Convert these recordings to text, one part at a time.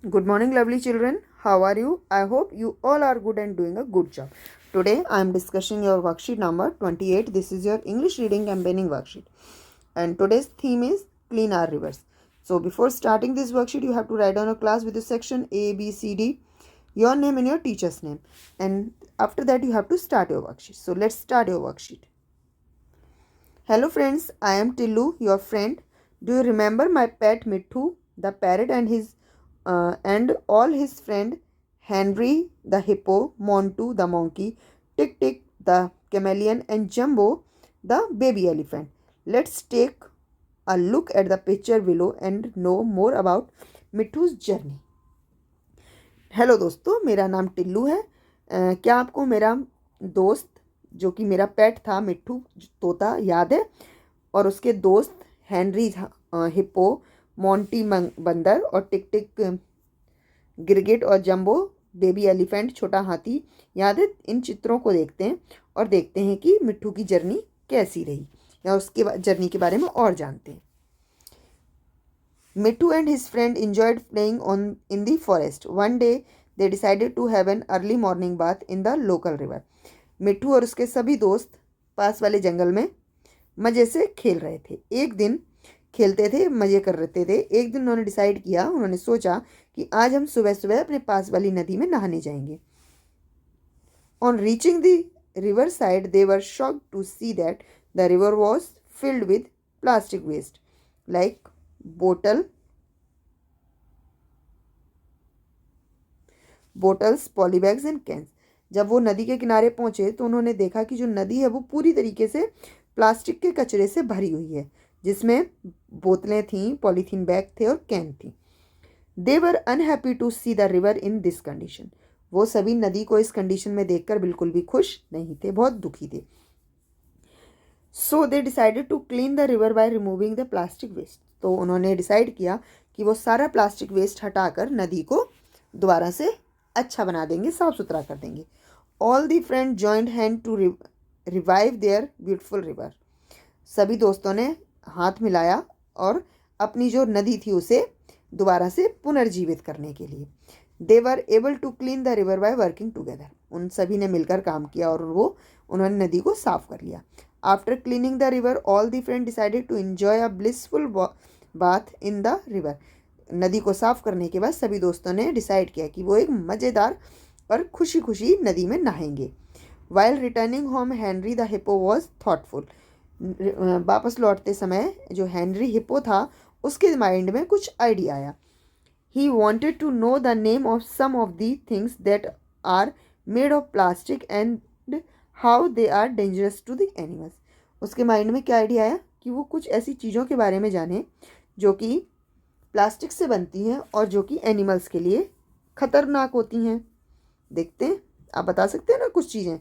Good morning, lovely children. How are you? I hope you all are good and doing a good job. Today I am discussing your worksheet number 28. This is your English reading campaigning worksheet. And today's theme is clean our rivers. So before starting this worksheet, you have to write down a class with the section A, B, C, D, your name and your teacher's name. And after that, you have to start your worksheet. So let's start your worksheet. Hello friends, I am Tillu, your friend. Do you remember my pet Mithu, the parrot, and all his friend Henry the hippo, Montu the monkey, Tick Tick the chameleon, and Jumbo the baby elephant? Let's take a look at the picture below and know more about Mithu's journey. Hello दोस्तों, मेरा नाम टिल्लू है। क्या आपको मेरा दोस्त जो कि मेरा पेट था मिट्ठू तोता याद है? और उसके दोस्त हेनरी हिप्पो, मोंटी बंदर और टिक टिक गिरगिट और जंबो बेबी एलिफेंट छोटा हाथी याद है? इन चित्रों को देखते हैं और देखते हैं कि मिट्ठू की जर्नी कैसी रही, या उसके जर्नी के बारे में और जानते हैं। Mittu and his friend enjoyed playing in the forest. One day, they decided to have an early morning bath in the local river. मिट्टू और उसके सभी दोस्त पास वाले जंगल में मज़े से खेल रहे थे। एक दिन खेलते थे, मज़े कर रहे थे। एक दिन उन्होंने सोचा कि आज हम सुबह सुबह अपने पास वाली नदी में नहाने जाएंगे। On reaching the river side, they were shocked to see that the river was filled with plastic waste like bottles, polybags and cans. जब वो नदी के किनारे पहुंचे तो उन्होंने देखा कि जो नदी है वो पूरी तरीके से प्लास्टिक के कचरे से भरी हुई है, जिसमें बोतलें थीं, पॉलीथीन बैग थे और कैन थी। They were unhappy to see the river in this condition. वो सभी नदी को इस कंडीशन में देखकर बिल्कुल भी खुश नहीं थे, बहुत दुखी थे। So they decided to clean the river by removing the plastic waste. तो उन्होंने डिसाइड किया कि वो सारा प्लास्टिक वेस्ट हटाकर नदी को दोबारा से अच्छा बना देंगे, साफ सुथरा कर देंगे। All the friend joint hand to revive their beautiful river. सभी दोस्तों ने हाथ मिलाया और अपनी जो नदी थी उसे दोबारा से पुनर्जीवित करने के लिए। They were able to clean the river by working together. उन सभी ने मिलकर काम किया और उन्होंने नदी को साफ कर लिया। After cleaning the river, all the friend decided to enjoy a blissful bath in the river. नदी को साफ करने के बाद सभी दोस्तों ने डिसाइड किया कि वो एक मज़ेदार और खुशी खुशी नदी में नहाएंगे। While returning home, Henry the hippo was thoughtful. वापस लौटते समय जो हेनरी हिप्पो था उसके माइंड में कुछ आइडिया आया। He wanted to know the name of some of the things that are made of plastic and how they are dangerous to the animals. उसके माइंड में क्या आइडिया आया कि वो कुछ ऐसी चीज़ों के बारे में जाने जो कि प्लास्टिक से बनती हैं और जो कि एनिमल्स के लिए खतरनाक होती हैं। देखते हैं, आप बता सकते हैं ना कुछ चीज़ें?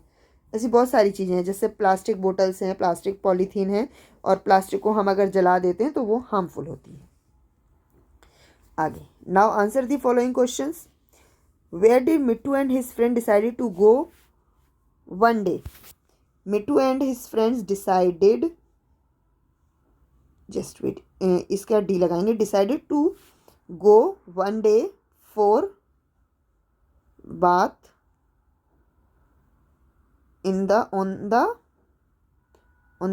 ऐसी बहुत सारी चीज़ें हैं, जैसे प्लास्टिक बोटल्स हैं, प्लास्टिक पॉलीथीन है, और प्लास्टिक को हम अगर जला देते हैं तो वो हार्मफुल होती है। आगे, now answer the following questions. Where did Mittu and his friend decided to go one day? Mittu and his friends decided, just wait, इसका डी लगाएंगे, decided to go one day for bath in the on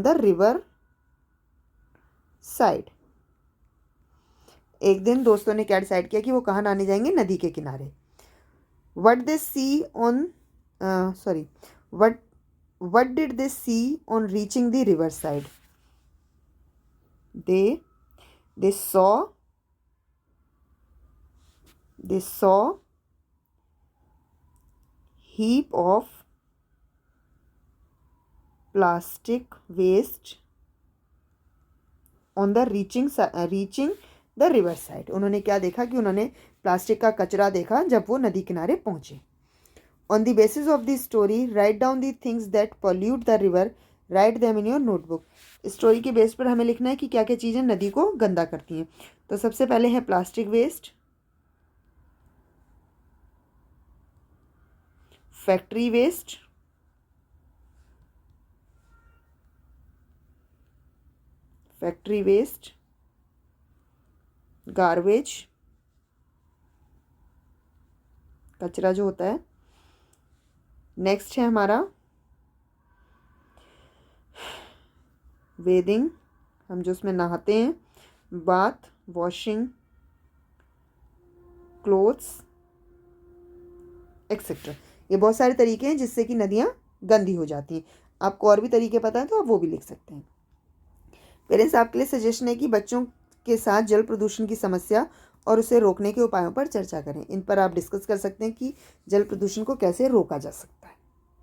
the river side. एक दिन दोस्तों ने क्या decide किया कि वो कहाँ नहाने जाएंगे? नदी के किनारे। What they see on sorry what did they see on reaching the river side? they saw heap of plastic waste on the reaching the river side. उन्होंने क्या देखा कि उन्होंने प्लास्टिक का कचरा देखा जब वो नदी किनारे पहुंचे। On the basis of the story, write down the things that pollute the river, write them in your notebook. Story के बेस पर हमें लिखना है कि क्या क्या चीज़ें नदी को गंदा करती हैं। तो सबसे पहले है plastic waste, factory waste, garbage, कचरा जो होता है। नेक्स्ट है हमारा वेदिंग, हम जो उसमें नहाते हैं। Bath, washing clothes etcetera. ये बहुत सारे तरीके हैं जिससे कि नदियाँ गंदी हो जाती हैं। आपको और भी तरीके पता है तो आप वो भी लिख सकते हैं। पेरेंट्स, आपके लिए सजेशन है कि बच्चों के साथ जल प्रदूषण की समस्या और उसे रोकने के उपायों पर चर्चा करें। इन पर आप डिस्कस कर सकते हैं कि जल प्रदूषण को कैसे रोका जा सकता है।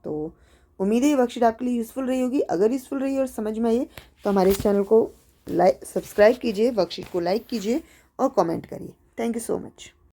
तो उम्मीद है ये वर्कशीट आपके लिए यूज़फुल रही होगी। अगर यूज़फुल रही और समझ में आई तो हमारे इस चैनल को सब्सक्राइब कीजिए, वर्कशीट को लाइक कीजिए और कमेंट करिए। Thank you so much.